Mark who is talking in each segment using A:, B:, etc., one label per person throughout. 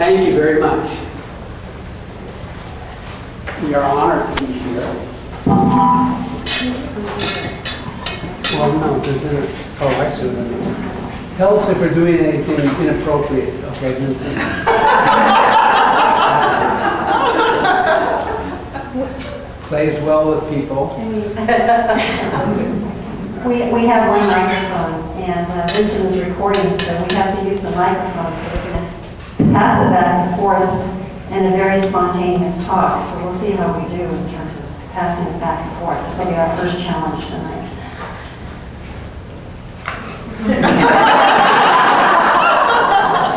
A: Thank you very much. We are honored to be here. Well, no, there's an, oh, I see what I mean. Tell us if we're doing anything inappropriate, okay? Plays well with people.
B: We have one microphone, and Vincent is recording, so we have to use the microphone, so we're going to pass it back and forth in a very spontaneous talk. So we'll see how we do in terms of passing it back and forth. This will be our first challenge tonight.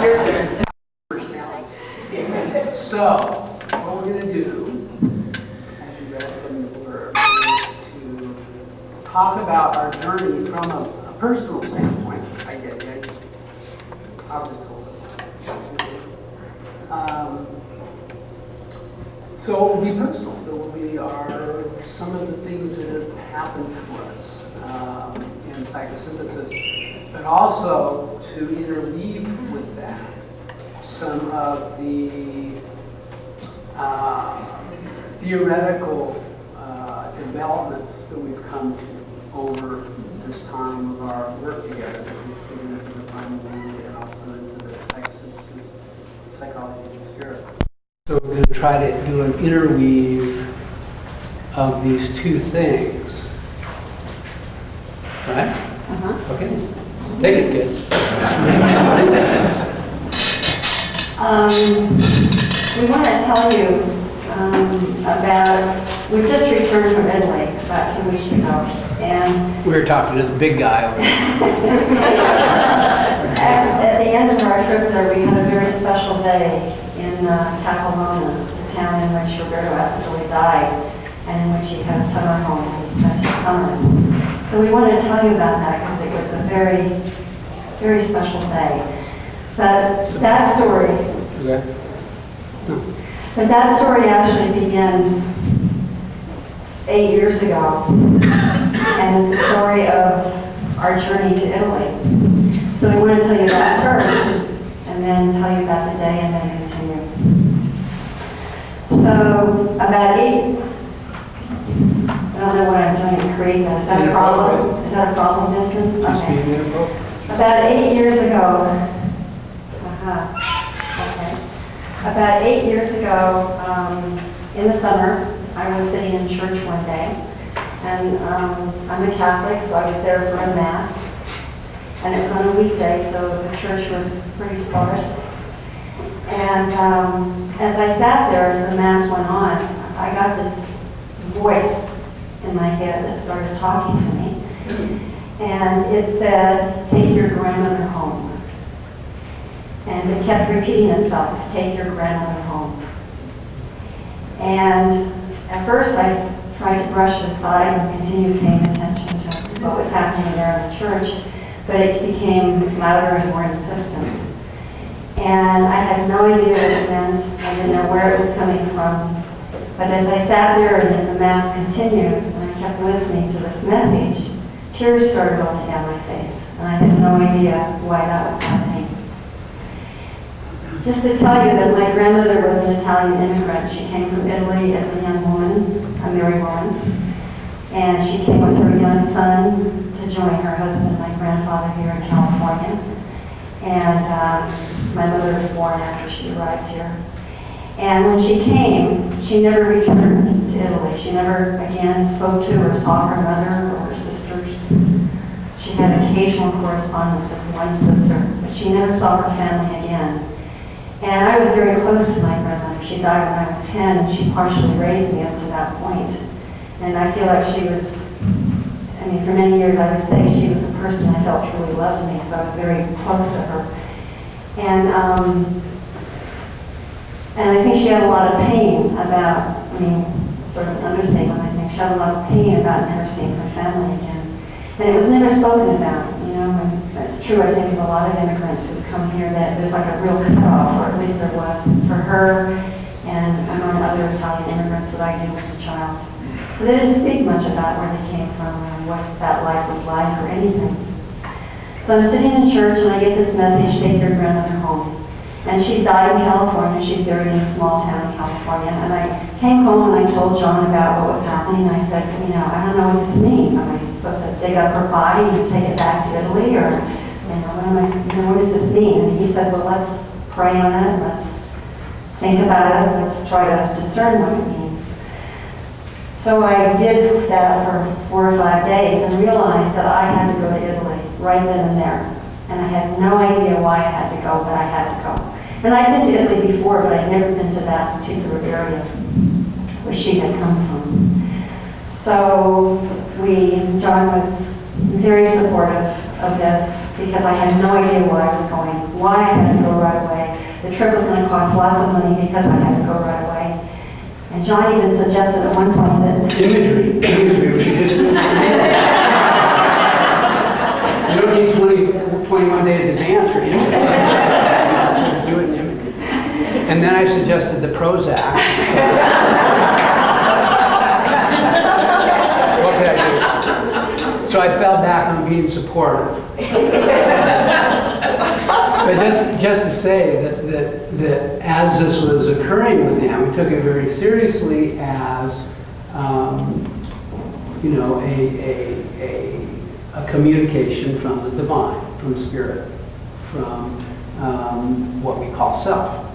A: Your turn. First challenge. So, what we're going to do, as you read from the blurb, is to talk about our journey from a personal standpoint. I get it. I'll just hold it. So it will be personal. There will be some of the things that have happened to us in psychosynthesis, but also to interweave with that some of the theoretical developments that we've come to over this time of our work together, including into the Firman and also into the psychosynthesis, psychology of the spirit. So we're going to try to do an interweave of these two things. Right? Okay. Take it, kid.
B: We want to tell you about, we've just returned from Italy about 2 weeks ago, and
A: We were talking to the big guy.
B: at the end of our trip there, we had a very special day in Casalona, the town in which Roberto Assagioli died, and in which he had a summer home and he spent his summers. So we wanted to tell you about that because it was a very, very special day. But that story,
A: Okay.
B: but that story actually begins 8 years ago, and is the story of our journey to Italy. So we want to tell you that first, and then tell you about the day, and then continue. So about 8, I don't know what I'm doing to create that. Is that a problem? Is that a problem, Vincent? Okay. About 8 years ago, okay. About 8 years ago, in the summer, I was sitting in church one day, and I'm a Catholic, so I was there for a Mass, and it was on a weekday, so the church was pretty sparse. And as I sat there, as the Mass went on, I got this voice in my head that started talking to me, and it said, "Take your grandmother home." And it kept repeating itself, "Take your grandmother home." And at first I tried to brush it aside and continue paying attention to what was happening there in the church, but it became louder and more insistent. And I had no idea what it meant. I didn't know where it was coming from. But as I sat there and as the Mass continued, and I kept listening to this message, tears started rolling down my face. And I had no idea why that was happening. Just to tell you that my grandmother was an Italian immigrant. She came from Italy as a young woman, a married woman. And she came with her young son to join her husband, my grandfather, here in California. And my mother was born after she arrived here. And when she came, she never returned to Italy. She never again spoke to or saw her mother or her sisters. She had occasional correspondence with one sister, but she never saw her family again. And I was very close to my grandmother. She died when I was 10, and she partially raised me up to that point. And I feel like she was, I mean, for many years I would say she was the person I felt truly loved me, so I was very close to her. And I think she had a lot of pain about, I mean, sort of an understatement, I think. She had a lot of pain about never seeing her family again. And it was never spoken about, you know, and that's true, I think, of a lot of immigrants who've come here, that there's like a real cutoff, or at least there was, for her and among other Italian immigrants that I knew as a child. So they didn't speak much about where they came from and what that life was like or anything. So I'm sitting in church and I get this message, "Take your grandmother home." And she died in California. She's buried in a small town in California. And I came home and I told John about what was happening. I said, I don't know what this means. Am I supposed to dig up her body and take it back to Italy? Or, what does this mean? And he said, well, let's pray on it. Let's think about it. Let's try to discern what it means. So I did that for 4 or 5 days and realized that I had to go to Italy right then and there. And I had no idea why I had to go, but I had to go. And I'd been to Italy before, but I'd never been to that particular area where she had come from. So John was very supportive of this because I had no idea where I was going, why I had to go right away. The trip was going to cost lots of money because I had to go right away. And John even suggested at one point that...
A: Imagery, you just... You don't need 21 days advance for imagery. Do it in imagery. And then I suggested the Prozac. What could I do? So I fell back on being supportive. But just to say that as this was occurring with him, we took it very seriously as a communication from the divine, from spirit, from what we call self.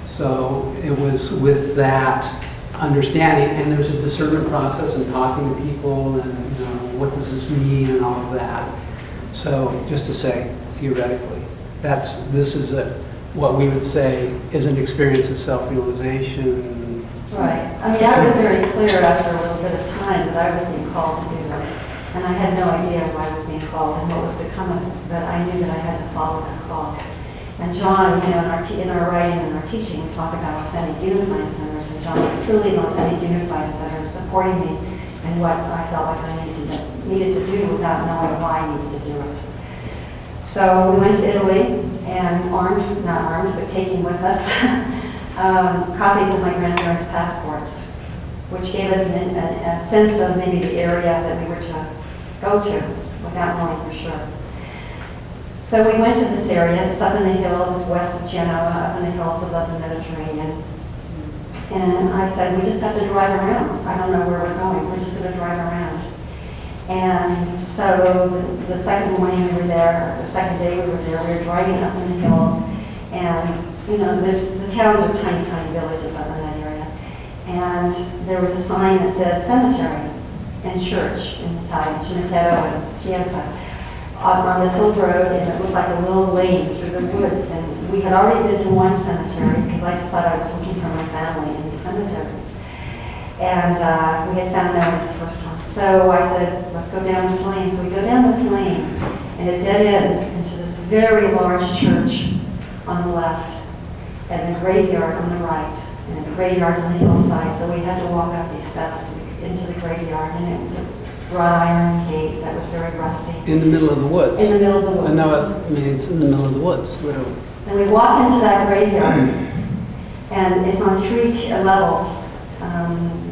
A: So it was with that understanding, and there's a discernment process and talking to people and what does this mean and all of that. So just to say, theoretically, this is what we would say is an experience of self-realization.
B: Right. I was very clear after a little bit of time that I was being called to do this. And I had no idea why I was being called and what was to come of it, but I knew that I had to follow that call. And John, in our writing and our teaching, we talk about authentic unified centers, and John was truly an authentic unified center, supporting me in what I felt like I needed to do without knowing why I needed to do it. So we went to Italy, and not armed, but taking with us copies of my grandparents' passports, which gave us a sense of maybe the area that we were to go to without knowing for sure. So we went to this area. It's up in the hills. It's west of Genoa, up in the hills above the Mediterranean. And I said, we just have to drive around. I don't know where we're going. We're just going to drive around. And so the second morning we were there, the second day we were there, we were driving up in the hills. And, the towns are tiny, tiny villages up in that area. And there was a sign that said cemetery and church in Italian, cimitero and chiesa, on this little road, and it was like a little lane through the woods. And we had already been to one cemetery because I just thought I was looking for my family in these cemeteries. And we had found out the first one. So I said, let's go down this lane. So we go down this lane, and it dead ends into this very large church on the left, and a graveyard on the right, and the graveyard's on the hillside. So we had to walk up these steps into the graveyard, and it was a wrought iron gate that was very rusty.
A: In the middle of the woods.
B: In the middle of the woods.
A: It's in the middle of the woods, literally.
B: And we walked into that graveyard, and it's on 3 levels.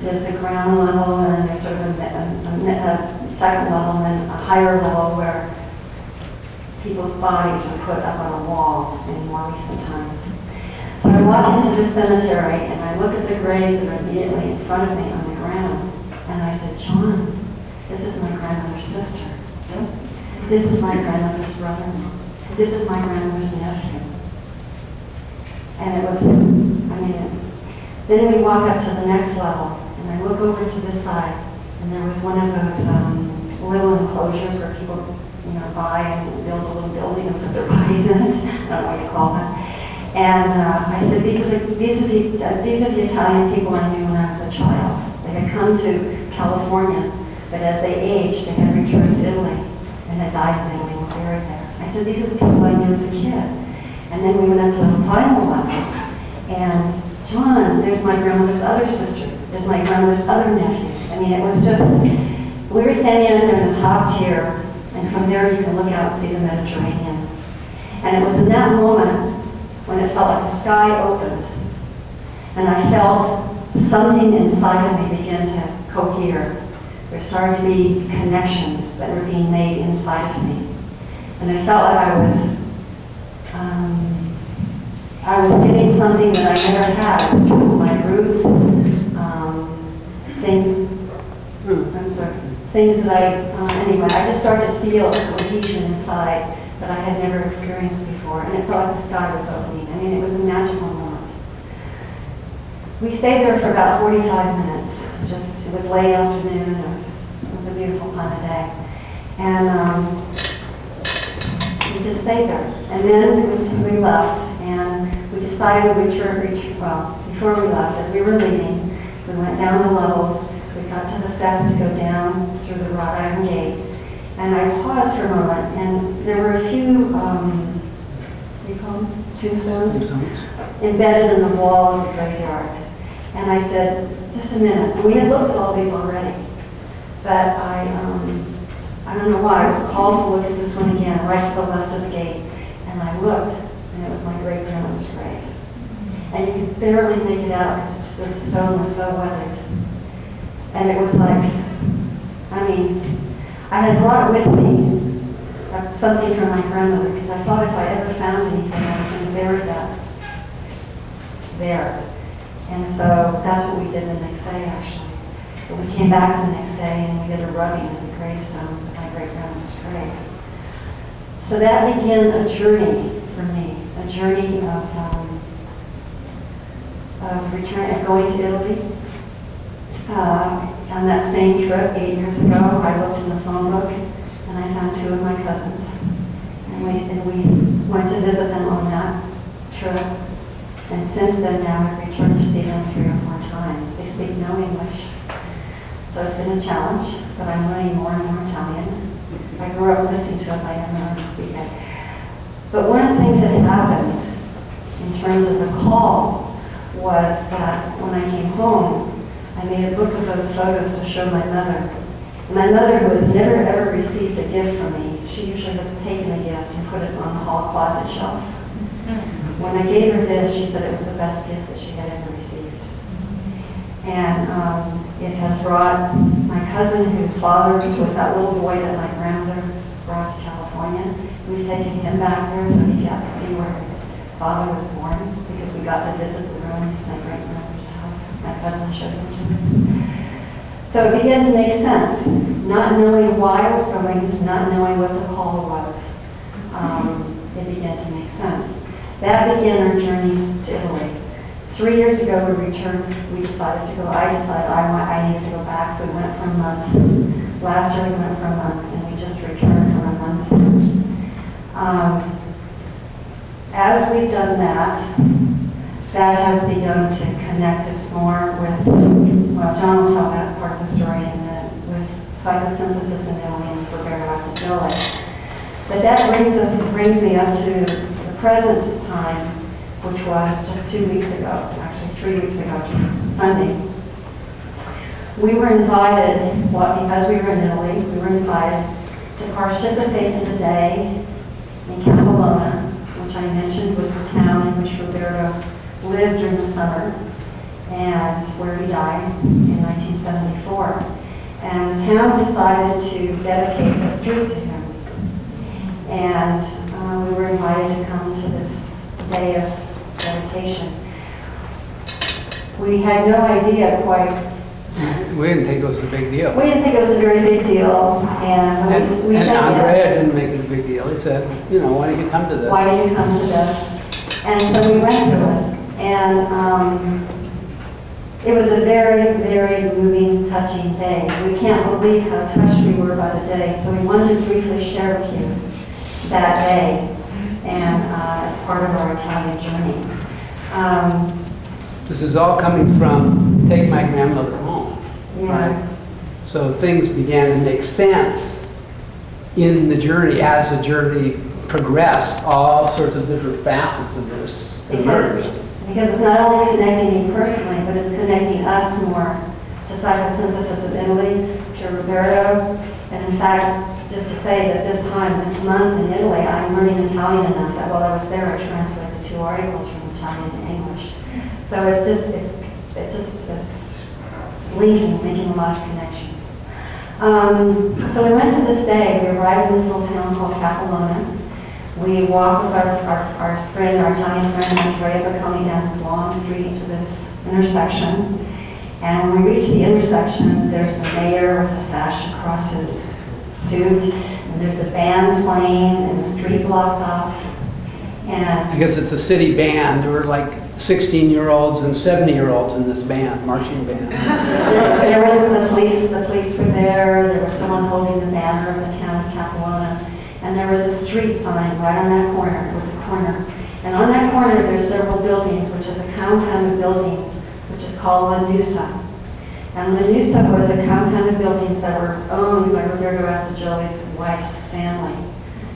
B: There's the ground level, and there's sort of a second level, and then a higher level where people's bodies are put up on a wall in more recent times. So I walk into this cemetery, and I look at the graves that are immediately in front of me on the ground, and I said, John, this is my grandmother's sister. This is my grandmother's brother-in-law. This is my grandmother's nephew. And it was, then we walk up to the next level, and I look over to this side, and there was one of those little enclosures where people, buy and build a little building and put their bodies in it. I don't know what you call that. And I said, these are the Italian people I knew when I was a child. They had come to California, but as they aged, they had returned to Italy and had died in Italy and were buried there. I said, these are the people I knew as a kid. And then we went up to the final level, and John, there's my grandmother's other sister. There's my grandmother's other nephews. It was just, we were standing up there in the top tier, and from there you can look out and see the Mediterranean. And it was in that moment when it felt like the sky opened, and I felt something inside of me begin to cohere. There started to be connections that were being made inside of me. And I felt like I was I was getting something that I never had, which was my roots, things that anyway, I just started to feel a cohesion inside that I had never experienced before, and it felt like the sky was opening. I mean, it was a magical moment. We stayed there for about 45 minutes. It was late afternoon. It was a beautiful time of day. And we just stayed there. And then we left, and we decided we would well, before we left, as we were leaving, we went down the levels. We got to the steps to go down through the wrought iron gate. And I paused for a moment, and there were a few, what do you call them? Tombstones? Embedded in the wall of the graveyard. And I said, just a minute. And we had looked at all these already. But I don't know why, I was called to look at this one again, right to the left of the gate. And I looked, and it was my great-grandmother's grave. And you could barely make it out because the stone was so weathered. And it was like, I mean, I had brought with me something from my grandmother because I thought if I ever found anything, I was going to bury that there. And so that's what we did the next day, actually. But we came back the next day and we did a rubbing of the gravestone of my great-grandmother's grave. So that began a journey for me, a journey of return, of going to Italy. On that same trip 8 years ago, I looked in the phone book and I found 2 of my cousins. And we went to visit them on that trip. And since then now I've returned to see them 3 or 4 times. They speak no English. So it's been a challenge, but I'm learning more and more Italian. I grew up listening to it, I never learned to speak it. But one of the things that happened in terms of the call was that when I came home, I made a book of those photos to show my mother. My mother, who has never ever received a gift from me, she usually has taken a gift and put it on the hall closet shelf. When I gave her this, she said it was the best gift that she had ever received. And it has brought my cousin, whose father was that little boy that my grandmother brought to California. We've taken him back there so he got to see where his father was born, because we got to visit the ruins of my great-grandmother's house. My cousin showed him to us. So it began to make sense, not knowing why I was going, not knowing what the call was. It began to make sense. That began our journeys to Italy. 3 years ago, we returned. We decided to go. I decided I needed to go back, so we went for a month. Last year, we went for a month, and we just returned for a month. As we've done that, that has begun to connect us more with, well, John will tell that part of the story in a minute, with psychosynthesis in Italy and Firman Gila. But that brings me up to the present time, which was just 2 weeks ago, actually 3 weeks ago, Sunday. We were invited, because we were in Italy, we were invited to participate in a day in Capolona, which I mentioned was the town in which Roberto lived during the summer, and where he died in 1974. And the town decided to dedicate a street to him. And we were invited to come to this day of dedication. We had no idea quite.
C: We didn't think it was a big deal.
B: We didn't think it was a very big deal. And we said
C: Andrea
B: yes.
C: didn't make it a big deal. He said, why don't you come to this?
B: Why did you come to this? And so we went to it. And it was a very, very moving, touching day. We can't believe how touched we were by the day. So we wanted to briefly share with you that day, and as part of our Italian journey.
C: This is all coming from take my grandmother home,
B: Yeah.
C: right? So things began to make sense in the journey as the journey progressed. All sorts of different facets of this emerged.
B: Because it's not only connecting me personally, but it's connecting us more to Psychosynthesis of Italy, to Roberto, and in fact, just to say that this month in Italy, I'm learning Italian enough that while I was there, I translated 2 articles from Italian to English. So it's linking, making a lot of connections. So we went to this day. We arrived in this little town called Capolona. We walk with our friend, our Italian friend, Andrea Bocconi, down this long street to this intersection. And when we reach the intersection, there's the mayor with a sash across his suit, and there's the band playing, and the street blocked off. And
C: I guess it's a city band. There were like 16-year-olds and 70-year-olds in this band, marching band.
B: there was the police were there was someone holding the banner of the town of Capilano, and there was a street sign right on that corner. It was a corner. And on that corner, there's several buildings, which is a compound of buildings, which is called Lanusa. And Lanusa was a compound of buildings that were owned by Roberto Assagioli's wife's family.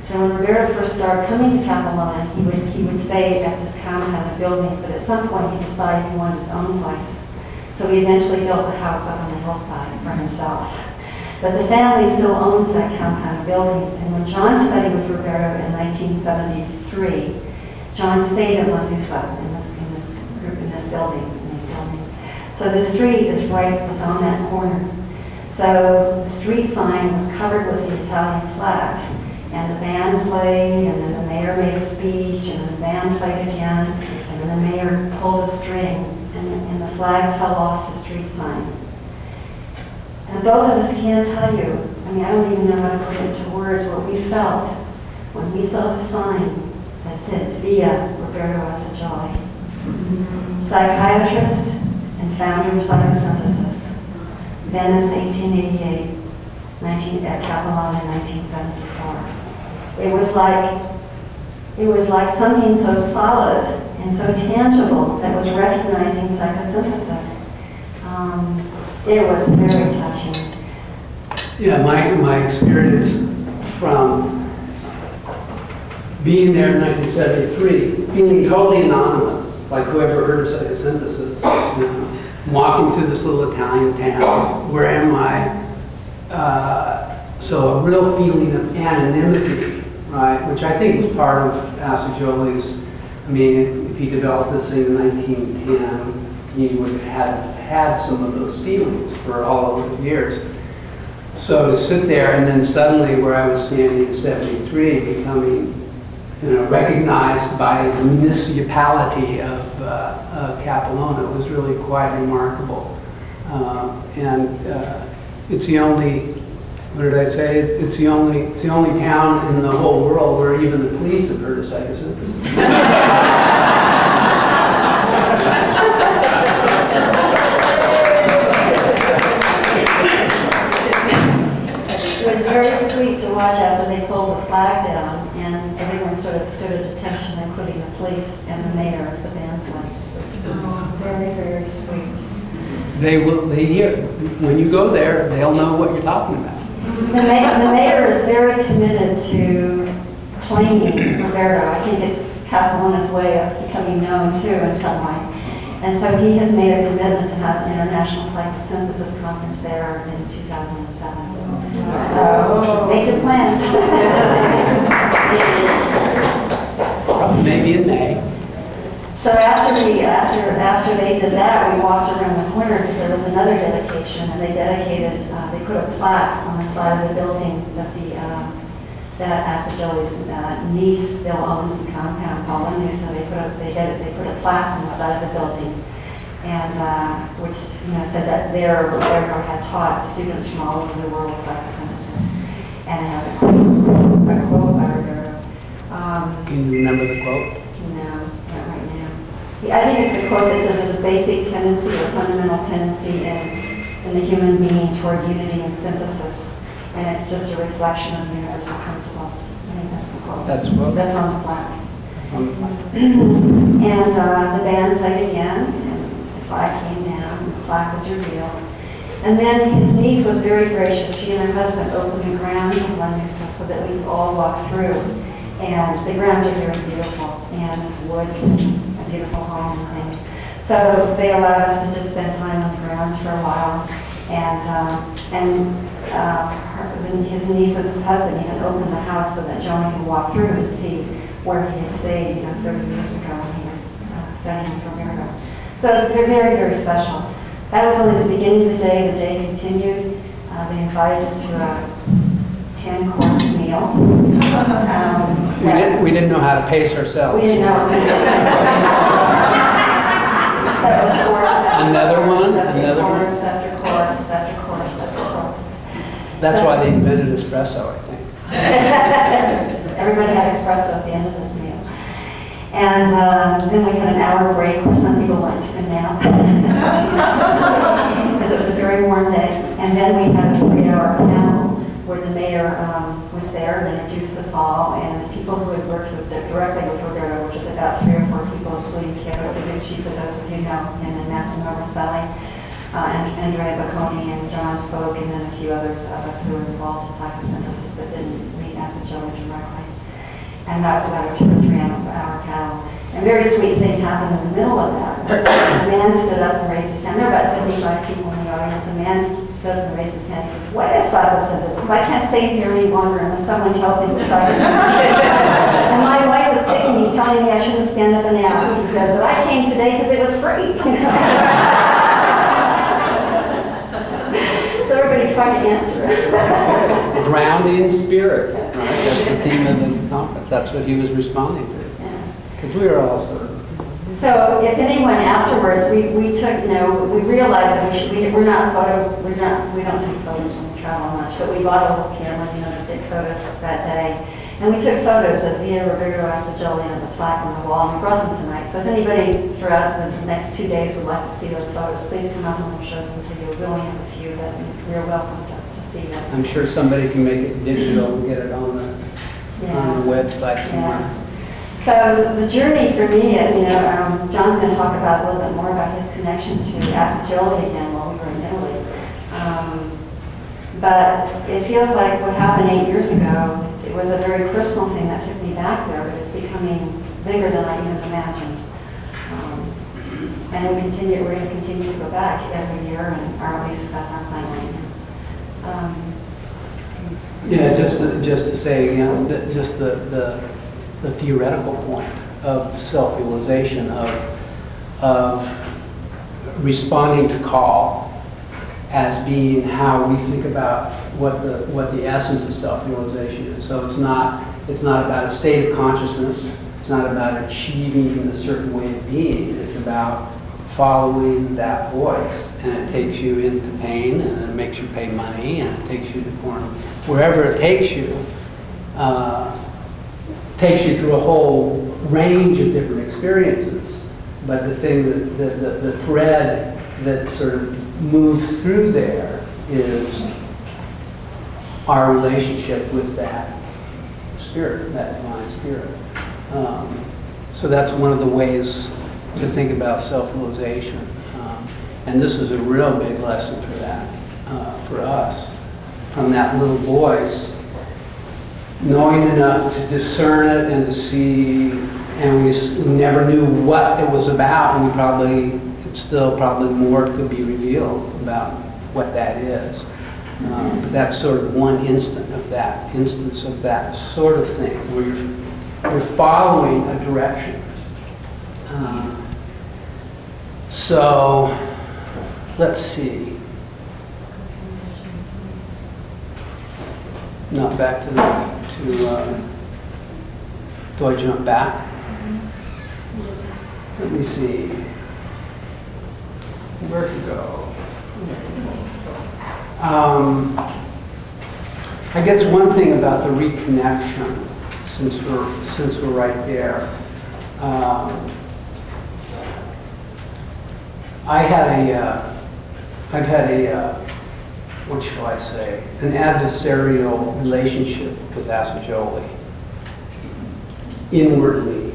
B: So when Roberto first started coming to Capilano, he would stay at this compound of buildings, but at some point he decided he wanted his own place. So he eventually built a house up on the hillside for himself. But the family still owns that compound of buildings. And when John studied with Roberto in 1973, John stayed at Lanusa in this group, in these buildings. So the street was on that corner. So the street sign was covered with the Italian flag. And the band played, and then the mayor made a speech, and then the band played again, and then the mayor pulled a string, and the flag fell off the street sign. And both of us can't tell you, I mean, I don't even know how to put it into words, what we felt when we saw the sign that said, Via Roberto Assagioli, psychiatrist and founder of Psychosynthesis, Venice, 1888, at Capilano, 1974. It was like something so solid and so tangible that was recognizing psychosynthesis. It was very touching.
C: Yeah, my experience from being there in 1973, feeling totally anonymous, like whoever heard of psychosynthesis, you know, walking through this little Italian town, where am I? So a real feeling of anonymity, right, which I think is part of Assagioli's, I mean, if he developed this thing in 1910, he would have had some of those feelings for all of those years. So to sit there and then suddenly where I was standing in 73, becoming, you know, recognized by the municipality of Capilano was really quite remarkable. It's the only, what did I say? It's the only town in the whole world where even the police have heard of psychosynthesis.
B: It was very sweet to watch after they pulled the flag down, and everyone sort of stood at attention, including the police and the mayor as the band played. It was very, very sweet.
C: They hear, when you go there, they'll know what you're talking about.
B: The mayor is very committed to claiming Roberto. I think it's Capilano's way of becoming known too in some way. And so he has made a commitment to have an International Psychosynthesis Conference there in 2007. So make your plans.
C: Maybe in May.
B: So after they did that, we walked around the corner because there was another dedication, and they dedicated, they put a plaque on the side of the building that Assagioli's niece still owns the compound called Lanusa. They put a plaque on the side of the building, and which said that there Roberto had taught students from all over the world psychosynthesis, and it has a quote by Roberto.
C: Can you remember the quote?
B: No, not right now. I think it's the quote that says there's a basic tendency or fundamental tendency in the human being toward unity and synthesis, and it's just a reflection of the universal principle. I think that's the quote.
C: That's what?
B: That's on the plaque.
C: On the plaque.
B: And the band played again, and the flag came down, and the plaque was revealed. And then his niece was very gracious. She and her husband opened the grounds of Lanusa so that we could all walk through. And the grounds are very beautiful, and it's woods, and a beautiful home and things. So they allowed us to just spend time on the grounds for a while. His niece's husband even opened the house so that Joan could walk through and see where he had stayed, 30 years ago when he was studying in Roberto. So it was very, very special. That was only the beginning of the day. The day continued. They invited us to a 10-course meal. meal.
C: We didn't know how to pace ourselves.
B: We didn't know. So it was chorus after
C: Another
B: chorus
C: one?
B: after
C: Another one?
B: chorus after chorus after chorus after chorus.
C: That's
B: So-
C: why they invented espresso, I think.
B: Everybody had espresso at the end of this meal. And then we had an hour break where some people went to a nap. Because it was a very warm day. And then we had a 3-hour panel where the mayor was there and introduced us all. And the people who had worked directly with Roberta, which is about 3 or 4 people, including Piero Degucci, for those of you who know, and then Massimo Rosselli, and Andrea Bocconi and John spoke, and then a few others of us who were involved in psychosynthesis but didn't meet acid jelly directly. And that was about a 2 or 3 hour panel. And a very sweet thing happened in the middle of that. A man stood up and raised his hand. There were about 75 people in the audience. A man stood up and raised his hand and said, "What is psychosynthesis? I can't stay here any longer unless someone tells me what psychosynthesis is." And my wife was kicking me, telling me I shouldn't stand up and ask. He said, "But I came today because it was free." So everybody tried to answer it.
C: Grounding spirit, right? That's the theme of the conference. That's what he was responding to. Because we were all sort of...
B: So if anyone afterwards, we took, we realized that we don't take photos when we travel much, but we bought a little camera, to take photos that day. And we took photos of Via Roberto Acigeli and the plaque on the wall, and we brought them tonight. So if anybody throughout the next 2 days would like to see those photos, please come up and we'll show them to you. We only have a few, but you're welcome to see them.
C: I'm sure somebody can make it digital and get it on the website somewhere.
B: Yeah. So the journey for me, John's going to talk about a little bit more about his connection to Acigeli again while we were in Italy. But it feels like what happened 8 years ago, it was a very personal thing that took me back there, but it's becoming bigger than I even imagined. And we're going to continue to go back every year, or at least that's our plan right now.
C: Yeah, just to say again, just the theoretical point of self-realization, of responding to call as being how we think about what the essence of self-realization is. So it's not about a state of consciousness. It's not about achieving a certain way of being. It's about following that voice, and it takes you into pain, and it makes you pay money, and it takes you to wherever it takes you through a whole range of different experiences. But the thing the thread that sort of moves through there is our relationship with that spirit, that divine spirit. So that's one of the ways to think about self-realization. And this was a real big lesson for that, for us, from that little voice, knowing enough to discern it and to see, and we never knew what it was about, and it's still probably more to be revealed about what that is. But that's sort of one instance of that sort of thing, where you're following a direction. So, let's see. Not back to do I jump back? Let me see. Where to go? I guess one thing about the reconnection, since we're right there. I've had a what shall I say, an adversarial relationship with Acigeli inwardly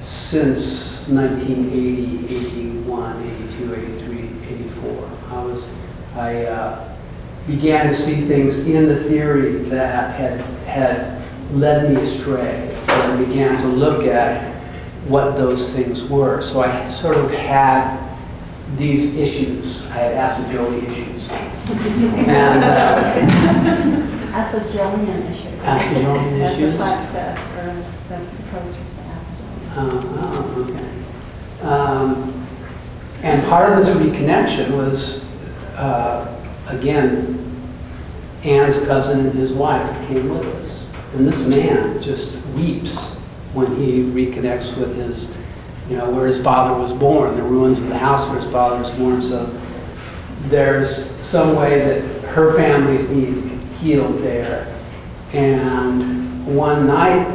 C: since 1980, 81, 82, 83, 84. I began to see things in the theory that had led me astray, and began to look at what those things were. So I sort of had these issues. I had Acigeli issues. And
B: Acigelian issues.
C: Acigelian
B: That's
C: issues.
B: the plaque set for the posters to Acigeli.
C: Okay. And part of this reconnection was, again, Ann's cousin and his wife came with us. And this man just weeps when he reconnects with his, where his father was born, the ruins of the house where his father was born. So there's some way that her family's being healed there. And one night,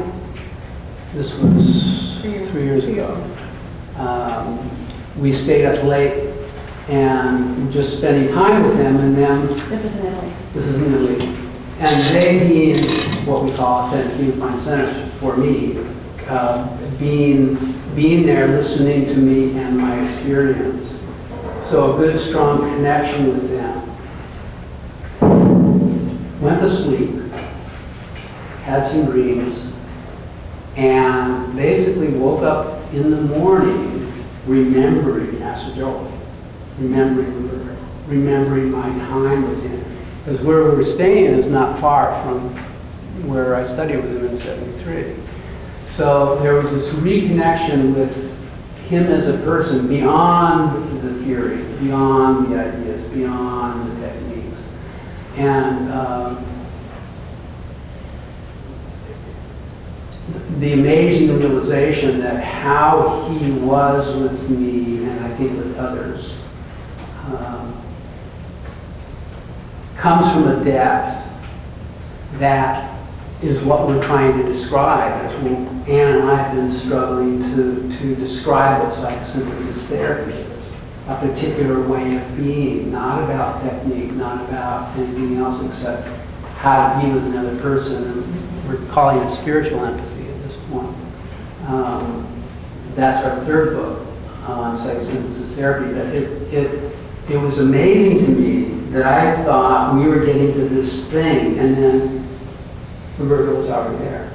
C: this was 3 years ago, we stayed up late and just spending time with him, and then...
B: This is in Italy.
C: This is in Italy. And they being what we call authentic viewpoint centers for me, being there, listening to me and my experience. So a good, strong connection with them. Went to sleep, had some dreams, and basically woke up in the morning remembering Asajoli, remembering my time with him. Because where we were staying is not far from where I studied with him in '73. So there was this reconnection with him as a person beyond the theory, beyond the ideas, beyond the techniques. And the amazing realization that how he was with me, and I think with others, comes from a depth that is what we're trying to describe. As Ann and I have been struggling to describe what psychosynthesis therapy is. A particular way of being, not about technique, not about anything else except how to be with another person. And we're calling it spiritual empathy at this point. That's our third book on psychosynthesis therapy. But it was amazing to me that I thought we were getting to this thing, and then Roberto was already there.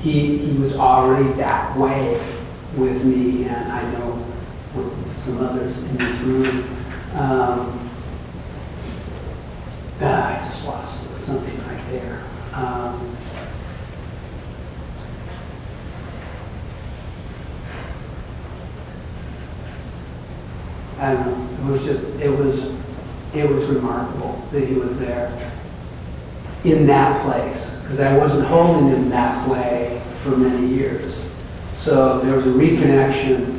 C: He was already that way with me, and I know with some others in this room. I just lost something right there. I don't know. It was remarkable that he was there in that place, because I wasn't holding him that way for many years. So there was a reconnection.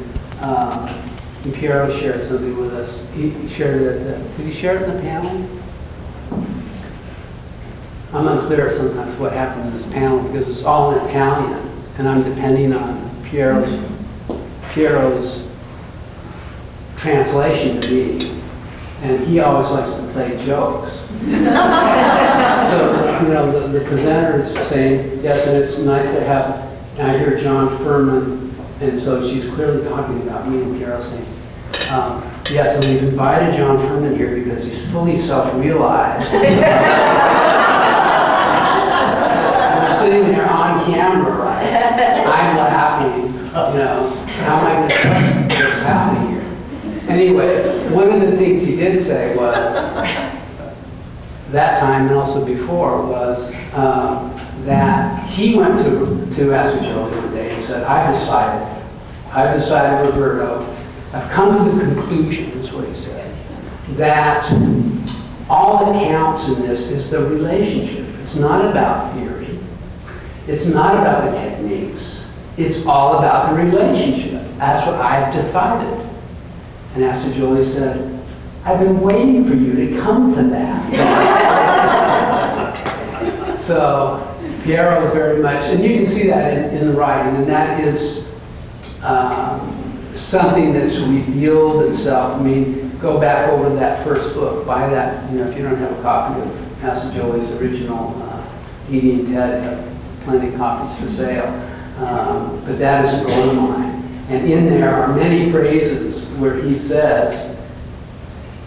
C: And Piero shared something with us. He shared it. Did he share it in the panel? I'm unclear sometimes what happened in this panel because it's all in Italian, and I'm depending on Piero's translation to me, and he always likes to play jokes. So, the presenter is saying, yes, and it's nice to have, and I hear John Firman, and so she's clearly talking about me, and Carol saying, yes, and we've invited John Firman here because he's fully self-realized. We're sitting there on camera, right? I'm laughing, how am I going to trust what's happening here? Anyway, one of the things he did say was, that time and also before, was that he went to Asajoli one day and said, I've decided, Roberto, I've come to the conclusion, is what he said, that all that counts in this is the relationship. It's not about theory. It's not about the techniques. It's all about the relationship. That's what I've decided. And Asajoli said, I've been waiting for you to come to that. So Piero very much, and you can see that in the writing, and that is something that's revealed itself. I mean, go back over to that first book, buy that, if you don't have a copy of Asajoli's original Eating Ted, have plenty of copies for sale. But that is a goal of mine. And in there are many phrases where he says,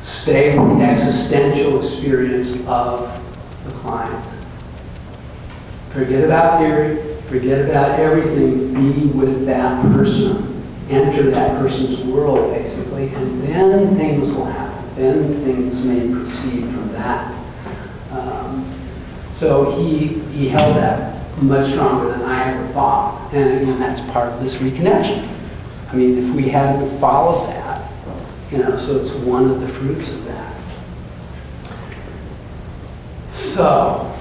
C: stay with the existential experience of the client. Forget about theory, forget about everything, be with that person. Enter that person's world, basically, and then things will happen. Then things may proceed from that. So he held that much stronger than I ever thought. And again, that's part of this reconnection. I mean, if we hadn't followed that, so it's one of the fruits of that. So,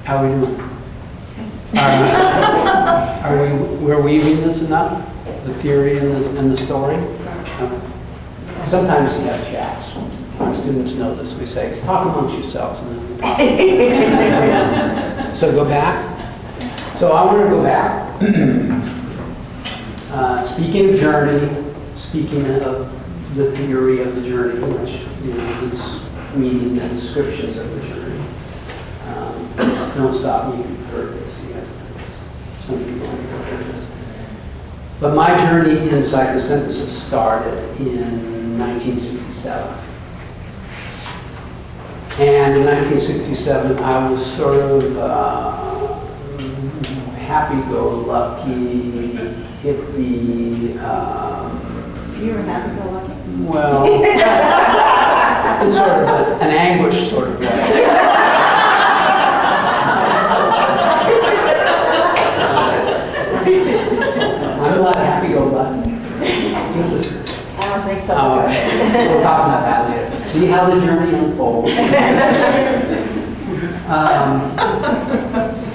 C: how are we doing? We're weaving this enough? The theory and the story? Sometimes we have chats. Our students know this. We say, talk amongst yourselves. And then we talk. So go back. So I want to go back. Speaking of journey, speaking of the theory of the journey, which is meaning the descriptions of the journey. Don't stop me if you've heard this. Some people have heard this. But my journey in psychosynthesis started in 1967. And in 1967, I was sort of happy-go-lucky, hippie.
D: You were happy-go-lucky?
C: Well, in sort of an anguished sort of way. I'm not happy-go-lucky. This is.
D: I don't think so.
C: Oh, okay. We'll talk about that later. See how the journey unfolds.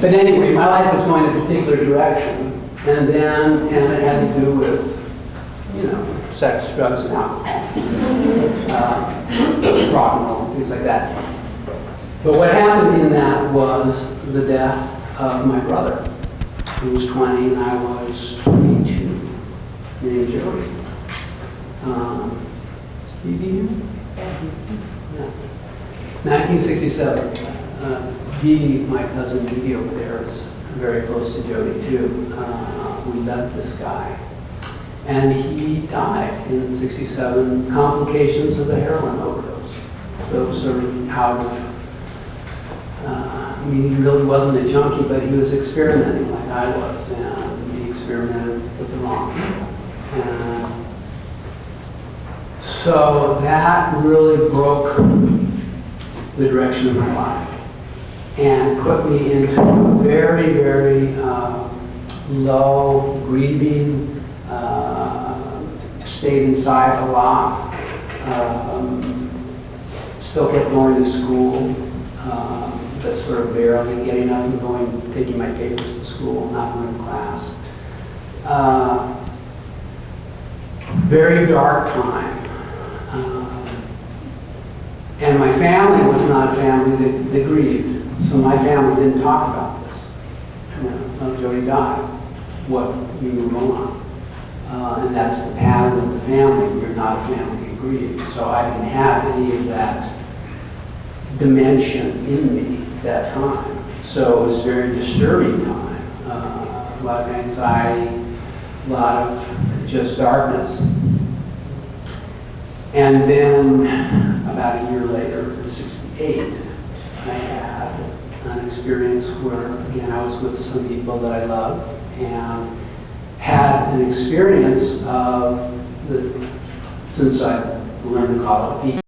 C: But anyway, my life was going in a particular direction, and it had to do with, sex, drugs, and alcohol, rock and roll, things like that. But what happened in that was the death of my brother, who was 20 and I was 22, named Joey. Stevie? Yeah. 1967. Dee, my cousin Dee over there, is very close to Jody too. We met this guy. And he died in 67, complications of a heroin overdose. So sort of out of, he really wasn't a junkie, but he was experimenting like I was, and he experimented with the wrong people. And so that really broke the direction of my life and put me into a very, very low, grieving, stayed inside a lot, still kept going to school, but sort of barely getting up and going, taking my papers to school, not going to class. Very dark time. And my family was not a family that grieved. So my family didn't talk about this. Jody died. What? You move on. And that's the pattern of the family. You're not a family that grieves. So I didn't have any of that dimension in me at that time. So it was a very disturbing time. A lot of anxiety, a lot of just darkness. And then about a year later, in 68, I had an experience where, again, I was with some people that I love and had an experience of, since I learned to call it a peak,